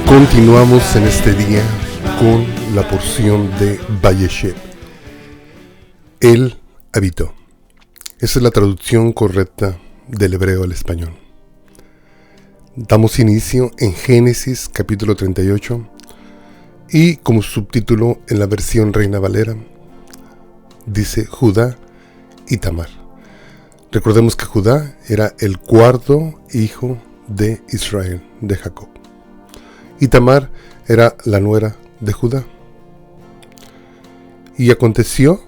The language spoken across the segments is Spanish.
Continuamos en este día con la porción de Vayeshev. Él habitó. Esa es la traducción correcta del hebreo al español. Damos inicio en Génesis capítulo 38 y como subtítulo en la versión Reina Valera dice Judá y Tamar. Recordemos que Judá era el cuarto hijo de Israel, de Jacob. Y Tamar era la nuera de Judá. Y aconteció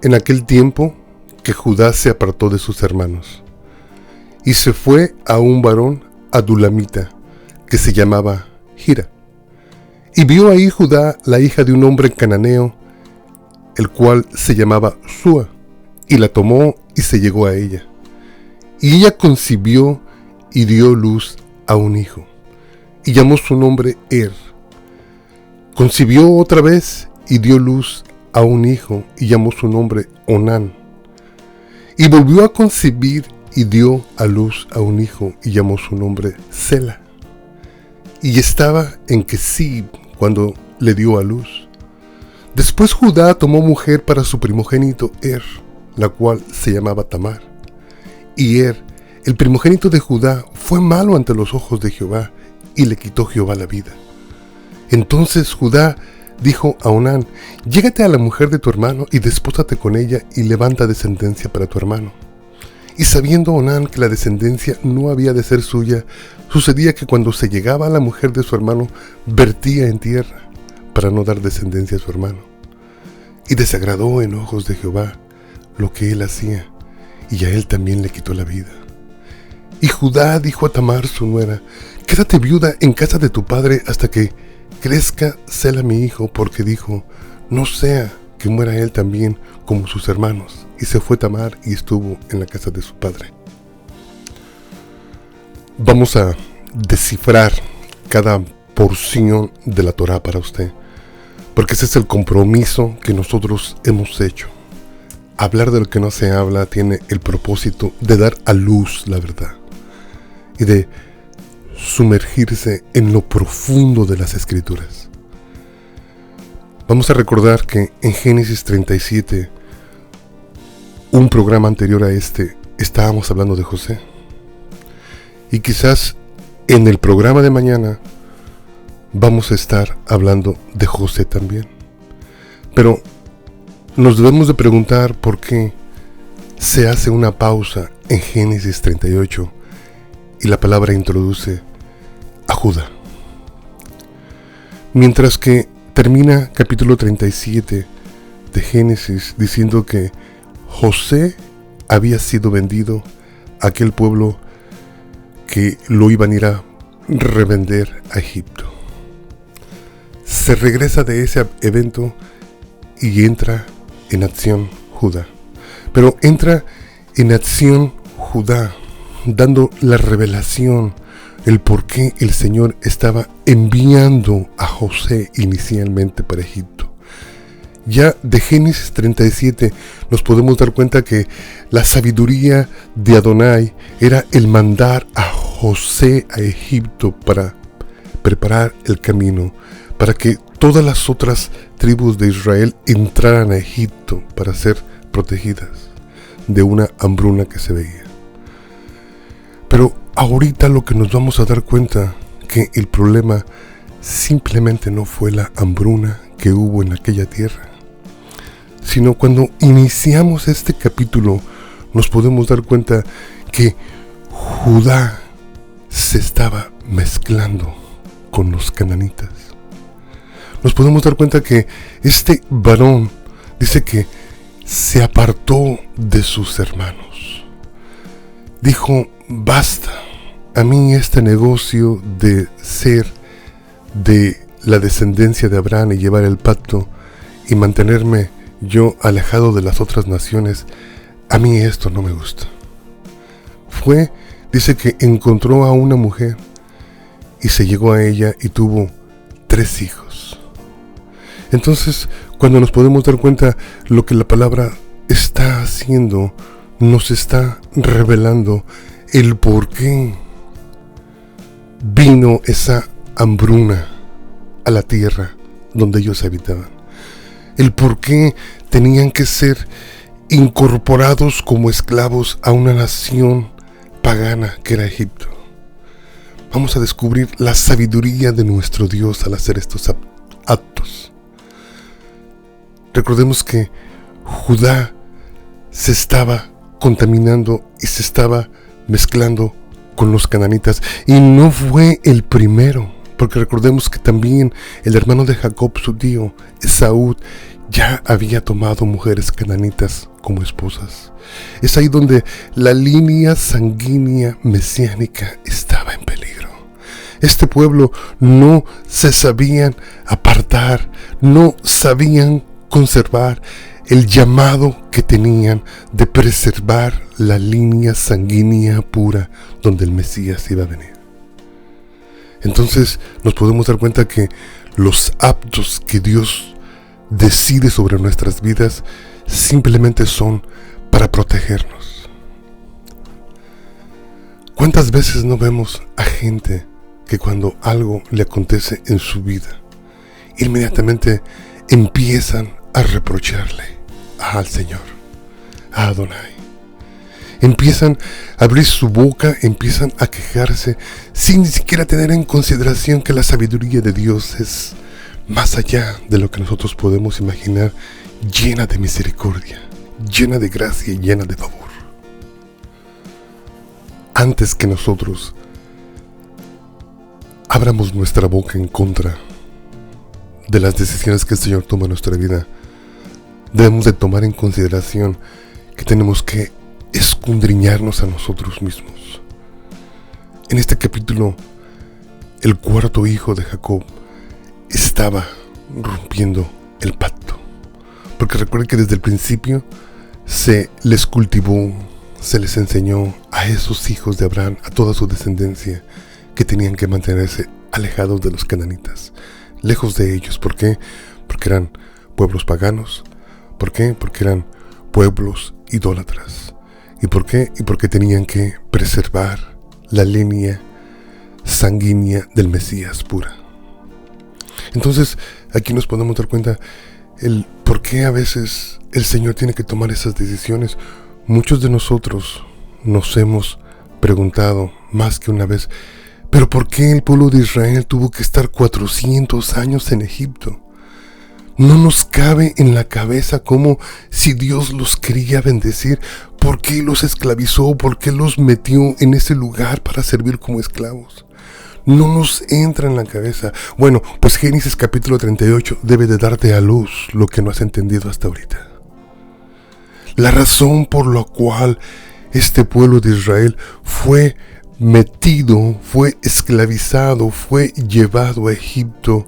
en aquel tiempo que Judá se apartó de sus hermanos y se fue a un varón adulamita que se llamaba Hira. Y vio ahí Judá la hija de un hombre cananeo, el cual se llamaba Súa, y la tomó y se llegó a ella. Y ella concibió y dio luz a un hijo, y llamó su nombre Concibió otra vez y dio luz a un hijo, y llamó su nombre Onán. Y volvió a concebir y dio a luz a un hijo, y llamó su nombre Sela. Y estaba en Kesib cuando le dio a luz. Después Judá tomó mujer para su primogénito la cual se llamaba Tamar. Y el primogénito de Judá, fue malo ante los ojos de Jehová, y le quitó Jehová la vida. Entonces Judá dijo a Onán: llégate a la mujer de tu hermano y despósate con ella y levanta descendencia para tu hermano. Y sabiendo Onán que la descendencia no había de ser suya, sucedía que cuando se llegaba a la mujer de su hermano, vertía en tierra para no dar descendencia a su hermano. Y desagradó en ojos de Jehová lo que él hacía, y a él también le quitó la vida. Y Judá dijo a Tamar su nuera: quédate viuda en casa de tu padre hasta que crezca Sela mi hijo, porque dijo: no sea que muera él también como sus hermanos. Y se fue Tamar y estuvo en la casa de su padre. Vamos a descifrar cada porción de la Torá para usted, porque ese es el compromiso que nosotros hemos hecho. Hablar de lo que no se habla tiene el propósito de dar a luz la verdad y de sumergirse en lo profundo de las Escrituras. Vamos a recordar que en Génesis 37, un programa anterior a este, estábamos hablando de José. Y quizás en el programa de mañana vamos a estar hablando de José también. Pero nos debemos de preguntar por qué se hace una pausa en Génesis 38 y la palabra introduce a Judá. Mientras que termina capítulo 37 de Génesis diciendo que José había sido vendido a aquel pueblo que lo iban a ir a revender a Egipto. Se regresa de ese evento y entra en acción Judá. Pero entra en acción Judá dando la revelación, el por qué el Señor estaba enviando a José inicialmente para Egipto. Ya de Génesis 37 nos podemos dar cuenta que la sabiduría de Adonai era el mandar a José a Egipto para preparar el camino, para que todas las otras tribus de Israel entraran a Egipto para ser protegidas de una hambruna que se veía. Pero ahorita lo que nos vamos a dar cuenta que el problema simplemente no fue la hambruna que hubo en aquella tierra, sino cuando iniciamos este capítulo nos podemos dar cuenta que Judá se estaba mezclando con los cananitas. Nos podemos dar cuenta que este varón dice que se apartó de sus hermanos. Dijo: basta, a mí este negocio de ser de la descendencia de Abraham y llevar el pacto y mantenerme yo alejado de las otras naciones, a mí esto no me gusta. Dice que encontró a una mujer y se llegó a ella y tuvo 3 hijos. Entonces, cuando nos podemos dar cuenta lo que la palabra está haciendo, nos está revelando el por qué vino esa hambruna a la tierra donde ellos habitaban. El por qué tenían que ser incorporados como esclavos a una nación pagana que era Egipto. Vamos a descubrir la sabiduría de nuestro Dios al hacer estos actos. Recordemos que Judá se estaba contaminando y se estaba mezclando con los cananitas, y no fue el primero, porque recordemos que también el hermano de Jacob, su tío Esaú, ya había tomado mujeres cananitas como esposas. Es ahí donde la línea sanguínea mesiánica estaba en peligro. Este pueblo no se sabían apartar, no sabían conservar el llamado que tenían de preservar la línea sanguínea pura donde el Mesías iba a venir. Entonces nos podemos dar cuenta que los actos que Dios decide sobre nuestras vidas simplemente son para protegernos. ¿Cuántas veces no vemos a gente que cuando algo le acontece en su vida, inmediatamente empiezan a reprocharle al Señor, a Adonai? Empiezan a abrir su boca, empiezan a quejarse sin ni siquiera tener en consideración que la sabiduría de Dios es más allá de lo que nosotros podemos imaginar, llena de misericordia, llena de gracia y llena de favor. Antes que nosotros abramos nuestra boca en contra de las decisiones que el Señor toma en nuestra vida, debemos de tomar en consideración que tenemos que escudriñarnos a nosotros mismos. En este capítulo, el cuarto hijo de Jacob estaba rompiendo el pacto, porque recuerden que desde el principio se les cultivó, se les enseñó a esos hijos de Abraham, a toda su descendencia, que tenían que mantenerse alejados de los cananitas, lejos de ellos. ¿Por qué? Porque eran pueblos paganos. ¿Por qué? Porque eran pueblos idólatras. ¿Y por qué? Y porque tenían que preservar la línea sanguínea del Mesías pura. Entonces, aquí nos podemos dar cuenta el por qué a veces el Señor tiene que tomar esas decisiones. Muchos de nosotros nos hemos preguntado más que una vez, ¿pero por qué el pueblo de Israel tuvo que estar 400 años en Egipto? No nos cabe en la cabeza cómo, si Dios los quería bendecir, ¿por qué los esclavizó? ¿Por qué los metió en ese lugar para servir como esclavos? No nos entra en la cabeza. Bueno, pues Génesis capítulo 38 debe de darte a luz lo que no has entendido hasta ahorita. La razón por la cual este pueblo de Israel fue metido, fue esclavizado, fue llevado a Egipto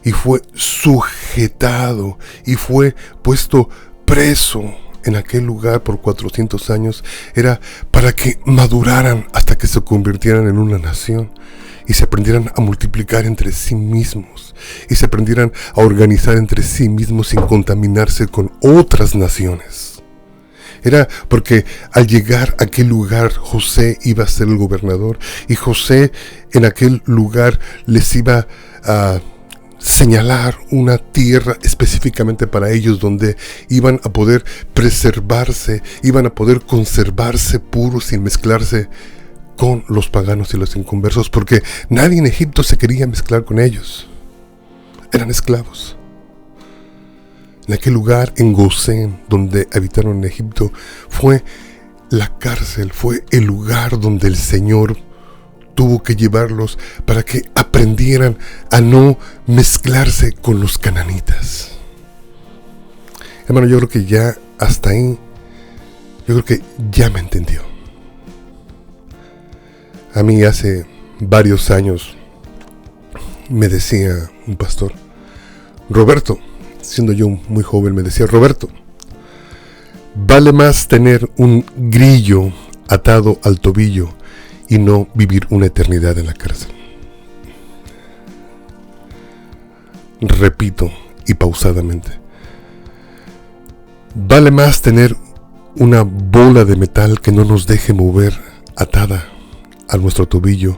y fue sujetado y fue puesto preso en aquel lugar por 400 años, era para que maduraran hasta que se convirtieran en una nación y se aprendieran a multiplicar entre sí mismos y se aprendieran a organizar entre sí mismos sin contaminarse con otras naciones. Era porque al llegar a aquel lugar José iba a ser el gobernador y José en aquel lugar les iba a señalar una tierra específicamente para ellos donde iban a poder preservarse, iban a poder conservarse puros sin mezclarse con los paganos y los inconversos, porque nadie en Egipto se quería mezclar con ellos. Eran esclavos. En aquel lugar, en Gosén, donde habitaron en Egipto, fue la cárcel, fue el lugar donde el Señor tuvo que llevarlos para que aprendieran a no mezclarse con los cananitas. Hermano, yo creo que ya hasta ahí, yo creo que ya me entendió. A mí hace varios años me decía un pastor, Roberto, siendo yo muy joven, me decía, Roberto, vale más tener un grillo atado al tobillo y no vivir una eternidad en la cárcel. Repito y pausadamente, vale más tener una bola de metal que no nos deje mover atada a nuestro tobillo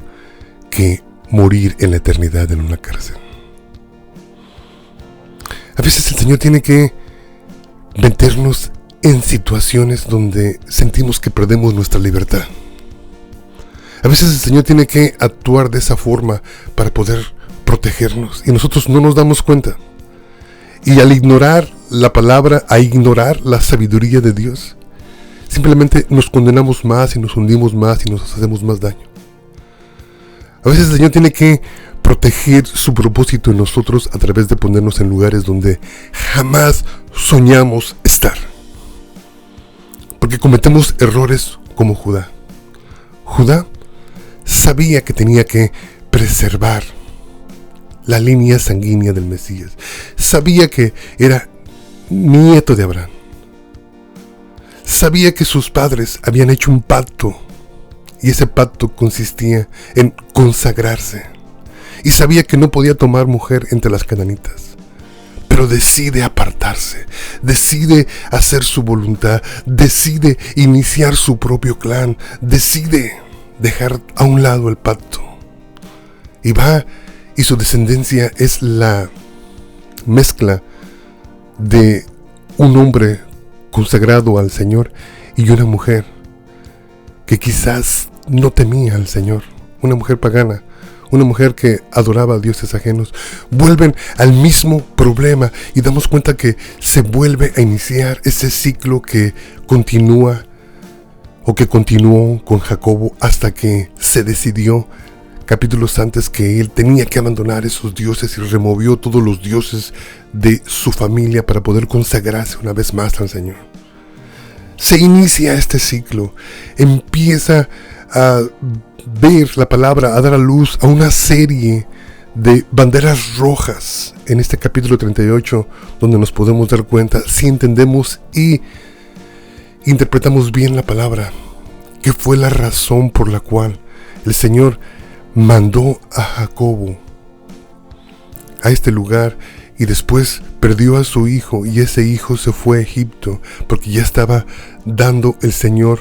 que morir en la eternidad en una cárcel. A veces el Señor tiene que meternos en situaciones donde sentimos que perdemos nuestra libertad. A veces el Señor tiene que actuar de esa forma para poder protegernos y nosotros no nos damos cuenta. Y al ignorar la palabra, a ignorar la sabiduría de Dios, simplemente nos condenamos más y nos hundimos más y nos hacemos más daño. A veces el Señor tiene que proteger su propósito en nosotros a través de ponernos en lugares donde jamás soñamos estar. Porque cometemos errores como Judá. Judá sabía que tenía que preservar la línea sanguínea del Mesías. Sabía que era nieto de Abraham. Sabía que sus padres habían hecho un pacto y ese pacto consistía en consagrarse. Y sabía que no podía tomar mujer entre las cananitas. Pero decide apartarse, decide hacer su voluntad, decide iniciar su propio clan, decide dejar a un lado el pacto. Y va, y su descendencia es la mezcla de un hombre consagrado al Señor y una mujer que quizás no temía al Señor, una mujer pagana, una mujer que adoraba a dioses ajenos. Vuelven al mismo problema y damos cuenta que se vuelve a iniciar ese ciclo que continúa o que continuó con Jacobo hasta que se decidió capítulos antes que él tenía que abandonar esos dioses y removió todos los dioses de su familia para poder consagrarse una vez más al Señor. Se inicia este ciclo, empieza a ver la palabra, a dar a luz a una serie de banderas rojas en este capítulo 38, donde nos podemos dar cuenta, si entendemos y interpretamos bien la palabra, que fue la razón por la cual el Señor mandó a Jacobo a este lugar y después perdió a su hijo y ese hijo se fue a Egipto porque ya estaba dando el Señor,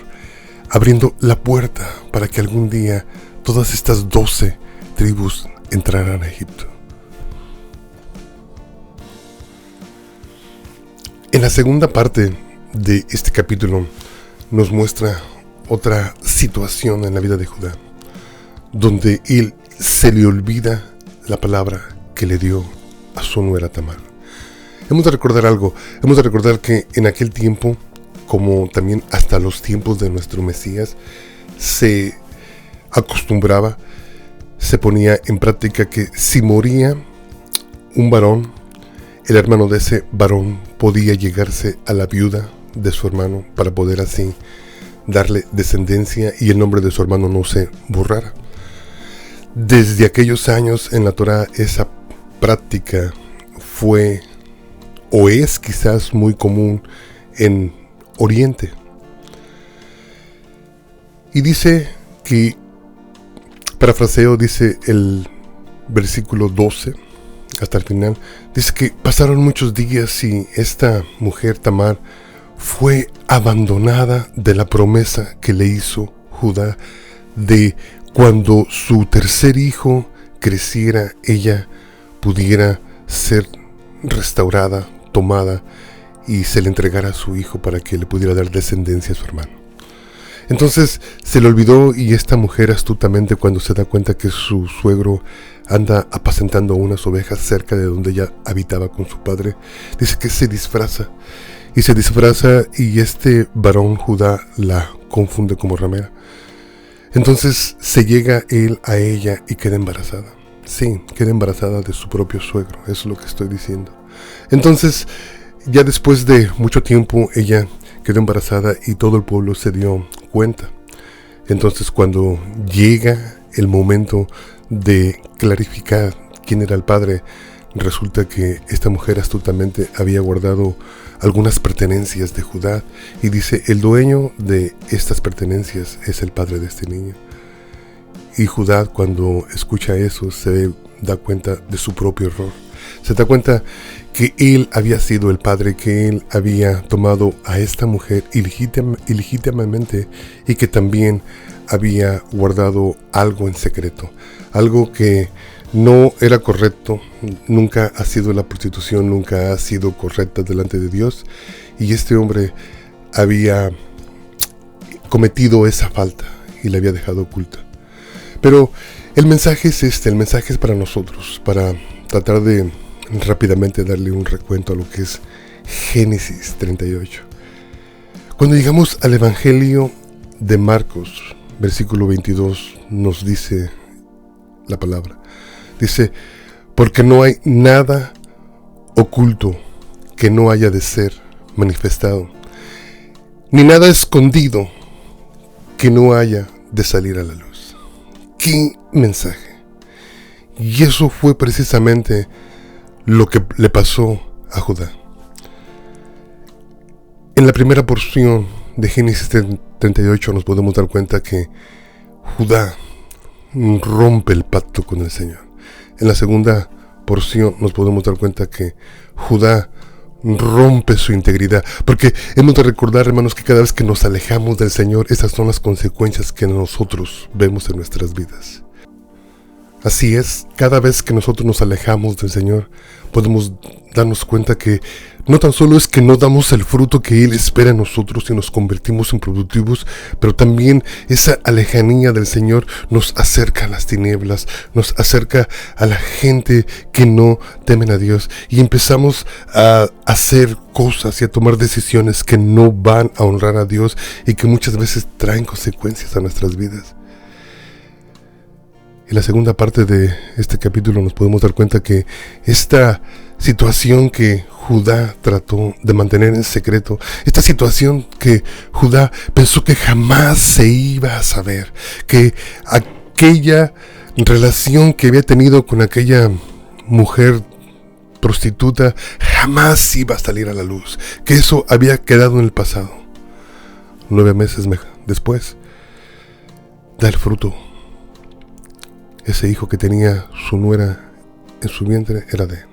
abriendo la puerta para que algún día todas estas 12 tribus entraran a Egipto. En la segunda parte de este capítulo nos muestra otra situación en la vida de Judá, donde él se le olvida la palabra que le dio a su nuera Tamar. Hemos de recordar algo, hemos de recordar que en aquel tiempo, como también hasta los tiempos de nuestro Mesías, se acostumbraba, se ponía en práctica que si moría un varón, el hermano de ese varón podía llegarse a la viuda de su hermano para poder así darle descendencia y el nombre de su hermano no se borrara. Desde aquellos años en la Torá esa práctica fue o es quizás muy común en Oriente. Y dice que, parafraseo, dice el versículo 12 hasta el final, dice que pasaron muchos días y esta mujer Tamar fue abandonada de la promesa que le hizo Judá de cuando su tercer hijo creciera, ella pudiera ser restaurada, tomada y se le entregara a su hijo para que le pudiera dar descendencia a su hermano. Entonces se le olvidó y esta mujer astutamente, cuando se da cuenta que su suegro anda apacentando unas ovejas cerca de donde ella habitaba con su padre, dice que se disfraza y este varón Judá la confunde como ramera. Entonces se llega él a ella y queda embarazada. Sí, queda embarazada de su propio suegro, eso es lo que estoy diciendo. Entonces, ya después de mucho tiempo, ella quedó embarazada y todo el pueblo se dio cuenta. Entonces, cuando llega el momento de clarificar quién era el padre, resulta que esta mujer astutamente había guardado algunas pertenencias de Judá y dice, el dueño de estas pertenencias es el padre de este niño. Y Judá, cuando escucha eso, se da cuenta de su propio error. Se da cuenta que él había sido el padre, que él había tomado a esta mujer ilegítimamente y que también había guardado algo en secreto, algo que no era correcto, nunca ha sido la prostitución, nunca ha sido correcta delante de Dios, y este hombre había cometido esa falta y la había dejado oculta. Pero el mensaje es este, el mensaje es para nosotros, para tratar de rápidamente darle un recuento a lo que es Génesis 38. Cuando llegamos al Evangelio de Marcos, versículo 22, nos dice la palabra. Dice, porque no hay nada oculto que no haya de ser manifestado, ni nada escondido que no haya de salir a la luz. ¡Qué mensaje! Y eso fue precisamente lo que le pasó a Judá. En la primera porción de Génesis 38 nos podemos dar cuenta que Judá rompe el pacto con el Señor. En la segunda porción nos podemos dar cuenta que Judá rompe su integridad, porque hemos de recordar, hermanos, que cada vez que nos alejamos del Señor, esas son las consecuencias que nosotros vemos en nuestras vidas. Así es, cada vez que nosotros nos alejamos del Señor, podemos darnos cuenta que no tan solo es que no damos el fruto que Él espera en nosotros y nos convertimos en productivos, pero también esa lejanía del Señor nos acerca a las tinieblas, nos acerca a la gente que no temen a Dios, y empezamos a hacer cosas y a tomar decisiones que no van a honrar a Dios y que muchas veces traen consecuencias a nuestras vidas. En la segunda parte de este capítulo nos podemos dar cuenta que esta situación que Judá trató de mantener en secreto, esta situación que Judá pensó que jamás se iba a saber, que aquella relación que había tenido con aquella mujer prostituta jamás iba a salir a la luz, que eso había quedado en el pasado. 9 meses después, da el fruto. Ese hijo que tenía su nuera en su vientre era de él.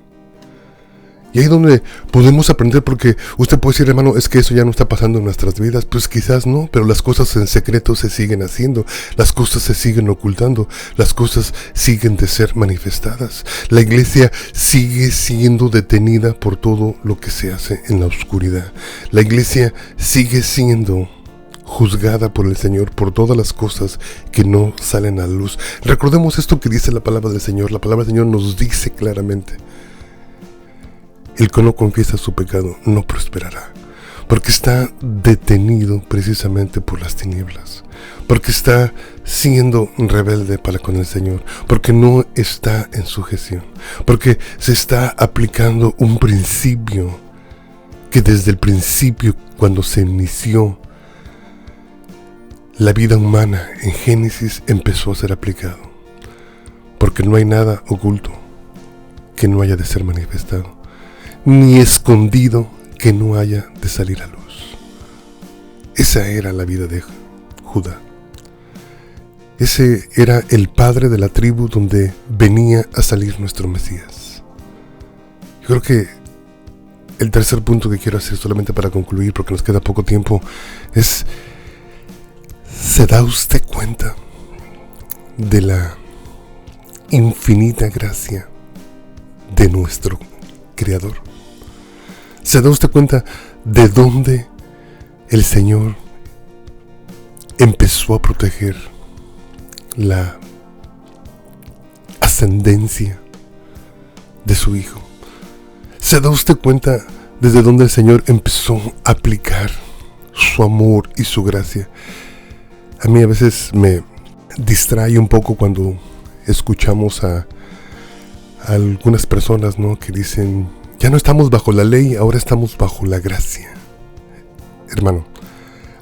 Y ahí es donde podemos aprender, porque usted puede decir, hermano, es que eso ya no está pasando en nuestras vidas. Pues quizás no, pero las cosas en secreto se siguen haciendo, las cosas se siguen ocultando, las cosas siguen de ser manifestadas. La iglesia sigue siendo detenida por todo lo que se hace en la oscuridad. La iglesia sigue siendo juzgada por el Señor por todas las cosas que no salen a la luz. Recordemos esto que dice la palabra del Señor. La palabra del Señor nos dice claramente: el que no confiesa su pecado no prosperará, porque está detenido precisamente por las tinieblas, porque está siendo rebelde para con el Señor, porque no está en sujeción, porque se está aplicando un principio que desde el principio, cuando se inició la vida humana en Génesis, empezó a ser aplicado, porque no hay nada oculto que no haya de ser manifestado, ni escondido que no haya de salir a luz. Esa era la vida de Judá. Ese era el padre de la tribu donde venía a salir nuestro Mesías. Yo creo que el tercer punto que quiero hacer, solamente para concluir, porque nos queda poco tiempo, es: ¿se da usted cuenta de la infinita gracia de nuestro Creador? ¿Se da usted cuenta de dónde el Señor empezó a proteger la ascendencia de su Hijo? ¿Se da usted cuenta desde dónde el Señor empezó a aplicar su amor y su gracia? A mí a veces me distrae un poco cuando escuchamos a algunas personas, ¿no?, que dicen: ya no estamos bajo la ley, ahora estamos bajo la gracia. Hermano,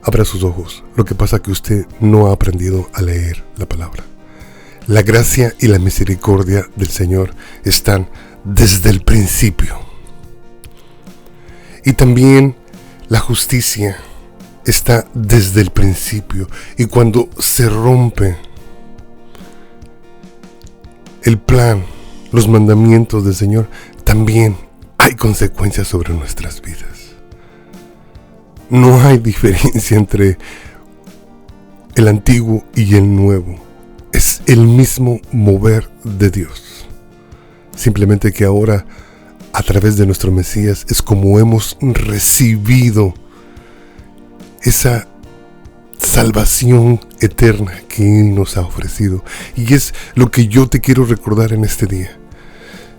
abra sus ojos. Lo que pasa es que usted no ha aprendido a leer la palabra. La gracia y la misericordia del Señor están desde el principio. Y también la justicia está desde el principio. Y cuando se rompe el plan, los mandamientos del Señor, también hay consecuencias sobre nuestras vidas. No hay diferencia entre el antiguo y el nuevo. Es el mismo mover de Dios. simplemente que ahora, a través de nuestro Mesías, es como hemos recibido esa salvación eterna que Él nos ha ofrecido. Y es lo que yo te quiero recordar en este día.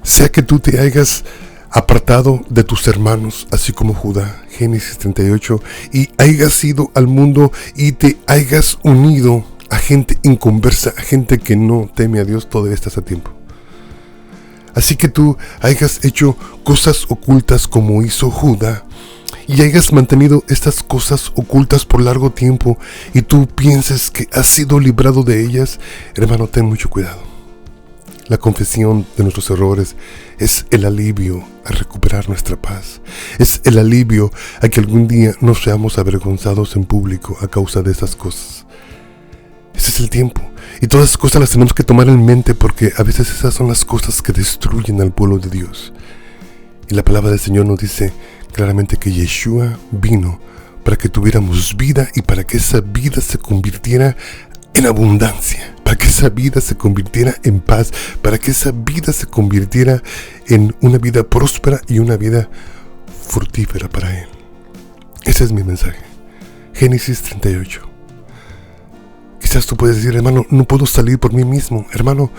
Sea que tú te hayas apartado de tus hermanos, así como Judá, Génesis 38, y hayas ido al mundo y te hayas unido a gente inconversa, a gente que no teme a Dios, todavía estás a tiempo. Así que tú hayas hecho cosas ocultas como hizo Judá, y hayas mantenido estas cosas ocultas por largo tiempo, y tú pienses que has sido librado de ellas, hermano, ten mucho cuidado. La confesión de nuestros errores es el alivio a recuperar nuestra paz. Es el alivio a que algún día no seamos avergonzados en público a causa de esas cosas. Ese es el tiempo. Y todas esas cosas las tenemos que tomar en mente, porque a veces esas son las cosas que destruyen al pueblo de Dios. Y la palabra del Señor nos dice claramente que Yeshua vino para que tuviéramos vida y para que esa vida se convirtiera en abundancia, para que esa vida se convirtiera en paz, para que esa vida se convirtiera en una vida próspera y una vida fructífera para Él. Ese es mi mensaje. Génesis 38. Quizás tú puedes decir, hermano, no puedo salir por mí mismo. Hermano,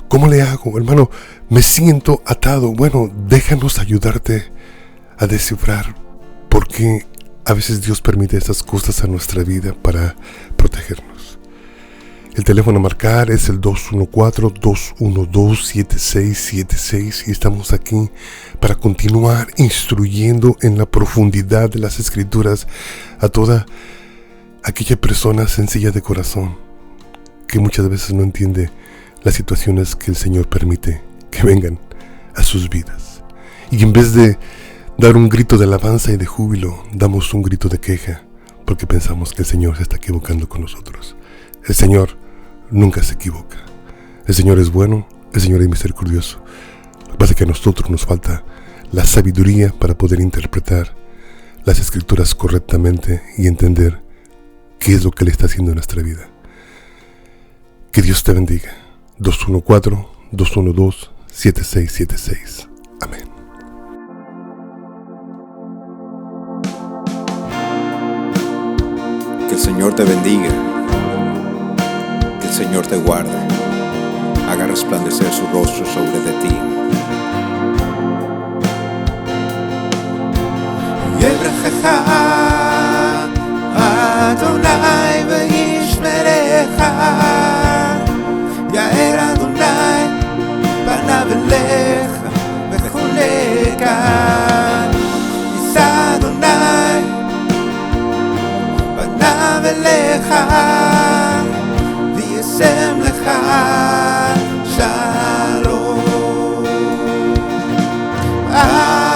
¿cómo le hago? Hermano, me siento atado. Bueno, déjanos ayudarte a descifrar por qué a veces Dios permite estas cosas a nuestra vida para protegernos. El teléfono a marcar es el 214-212-7676 y estamos aquí para continuar instruyendo en la profundidad de las Escrituras a toda aquella persona sencilla de corazón que muchas veces no entiende las situaciones que el Señor permite que vengan a sus vidas. Y en vez de dar un grito de alabanza y de júbilo, damos un grito de queja porque pensamos que el Señor se está equivocando con nosotros. El Señor nunca se equivoca. El Señor es bueno, el Señor es misericordioso. Lo que pasa es que a nosotros nos falta la sabiduría para poder interpretar las Escrituras correctamente y entender qué es lo que Él está haciendo en nuestra vida. Que Dios te bendiga. 214-212-7676. Amén. Que el Señor te bendiga. Que el Señor te guarde. Haga resplandecer su rostro sobre de ti. Adonai v'yishmerecha, Yair Adonai panav elecha v'choneka, Yisa Adonai panav elecha v'yasem lecha shalom. Amen.